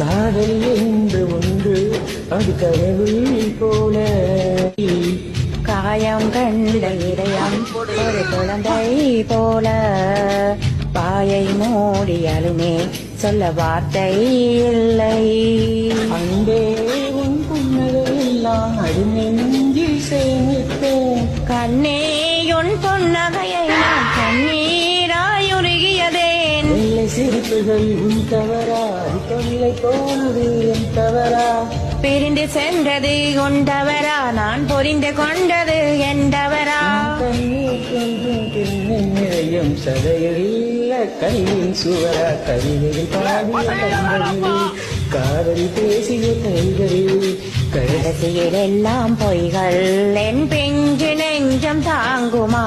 காதல் என்று ஒன்று அது கடவுள் போல காயம் கண்ட இதயம் ஒரு குழந்தை போல வாயை மூடியாலுமே சொல்ல வார்த்தை இல்லை. அன்பே உன் புன்னகையெல்லாம் அது நெஞ்சில் சேமித்தேன். கண்ணே உன் பொன்னகையை நான் கண்ணீராயுருகியதேன். வெள்ளை சிரிப்புகள் உன் தவறா, அது தொல்லை போனது என் தவறா? பிரிந்து சென்றது கொண்டவரா, நான் பொரிந்து கொண்டது என்றவரா? நிறையும் சதையில் கல்லின் சுவரா, கவிதையில் பாடிய கண்களில் காதல் பேசிய கைகளில் கடைசியில் எல்லாம் பொய்கள் என் பெஞ்சு நெஞ்சம் தாங்குமா?